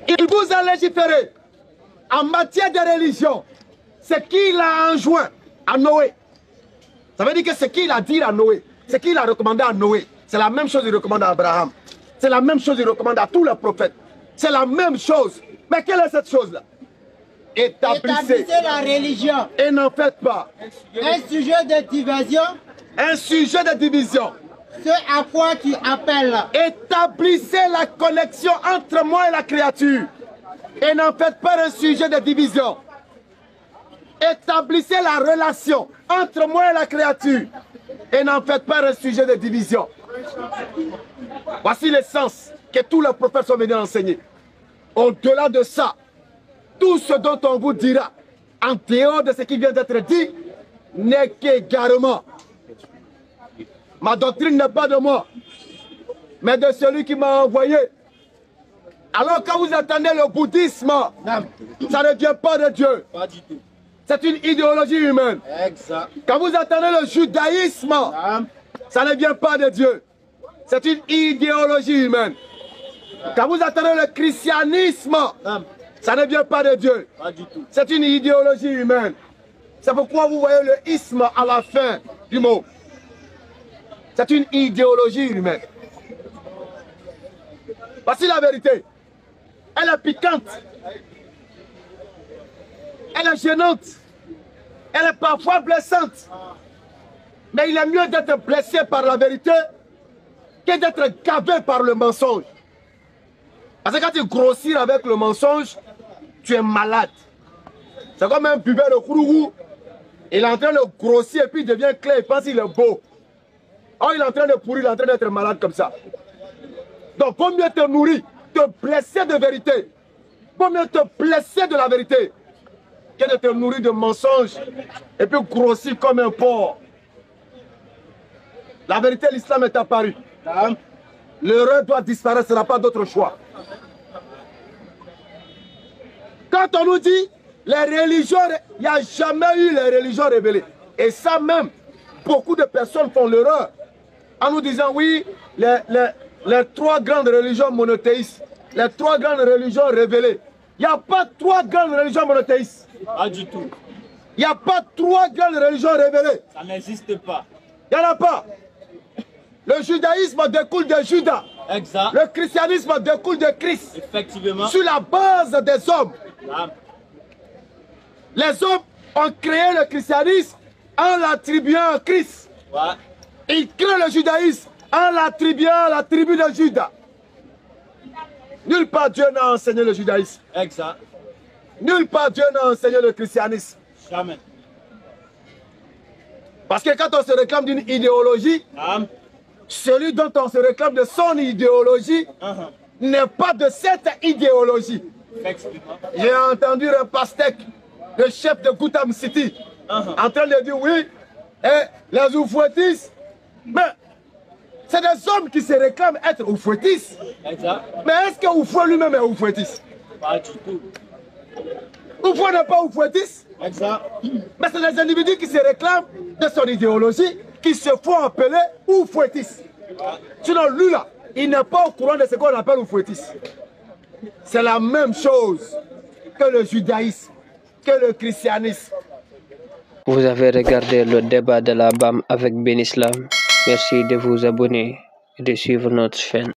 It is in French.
Il vous a légiféré en matière de religion. Ce qu'il a enjoint à Noé. Ça veut dire que ce qu'il a dit à Noé, ce qu'il a recommandé à Noé, c'est la même chose qu'il recommande à Abraham. C'est la même chose qu'il recommande à tous les prophètes. C'est la même chose. Mais quelle est cette chose-là? Établissez la religion. Et n'en faites pas Un sujet de diversion. un sujet de division. Ce à quoi tu appelles. Établissez la connexion entre moi et la créature. Et n'en faites pas un sujet de division. Établissez la relation entre moi et la créature. Et n'en faites pas un sujet de division. Voici l'essence que tous les prophètes sont venus enseigner. Au-delà de ça, tout ce dont on vous dira, en dehors de ce qui vient d'être dit, n'est qu'égarement. Ma doctrine n'est pas de moi, mais de celui qui m'a envoyé. Alors quand vous attendez le bouddhisme, ça ne vient pas de Dieu. Pas du tout. C'est une idéologie humaine. Exact. Quand vous attendez le judaïsme, ça ne vient pas de Dieu. C'est une idéologie humaine. Quand vous attendez le christianisme, ça ne vient pas de Dieu. Pas du tout. C'est une idéologie humaine. C'est pourquoi vous voyez le isme à la fin du mot. C'est une idéologie humaine. Voici la vérité. Elle est piquante. Elle est gênante. Elle est parfois blessante. Mais il est mieux d'être blessé par la vérité que d'être gavé par le mensonge. Parce que quand tu grossis avec le mensonge, tu es malade. C'est comme un buveur de kourou. Il est en train de grossir et puis il devient clair, il pense qu'il est beau. Oh, il est en train de pourrir, il est en train d'être malade comme ça. Donc, vaut mieux te nourrir, te blesser de vérité. Vaut mieux te blesser de la vérité que de te nourrir de mensonges et puis grossir comme un porc. La vérité, l'islam est apparu. L'erreur doit disparaître, ce n'a pas d'autre choix. Quand on nous dit les religions, il n'y a jamais eu les religions révélées. Et ça même, beaucoup de personnes font l'erreur en nous disant oui, les trois grandes religions monothéistes, les trois grandes religions révélées. Il n'y a pas trois grandes religions monothéistes. Pas du tout. Il n'y a pas trois grandes religions révélées. Ça n'existe pas. Il n'y en a pas. Le judaïsme découle de Judas. Exact. Le christianisme découle de Christ. Effectivement. Sur la base des hommes. Les hommes ont créé le christianisme en l'attribuant à Christ. Ouais. Ils créent le judaïsme en l'attribuant à la tribu de Judas. Nulle part Dieu n'a enseigné le judaïsme. Exact. Nulle part Dieu n'a enseigné le christianisme. Jamais. Parce que quand on se réclame d'une idéologie, celui dont on se réclame de son idéologie n'est pas de cette idéologie. J'ai entendu un pastèque, le chef de Gotham City, en train de dire oui, les oufouettistes, mais c'est des hommes qui se réclament être oufouettistes. Mais est-ce que Oufouet lui-même est oufouettiste? Pas du tout. Oufouet n'est pas oufouettiste. Exact. Mais c'est des individus qui se réclament de son idéologie, qui se font appeler oufouettistes. Sinon, lui là, il n'est pas au courant de ce qu'on appelle oufouettiste. C'est la même chose que le judaïsme, que le christianisme. Vous avez regardé le débat de la BAM avec Ben Islam. Merci de vous abonner et de suivre notre chaîne.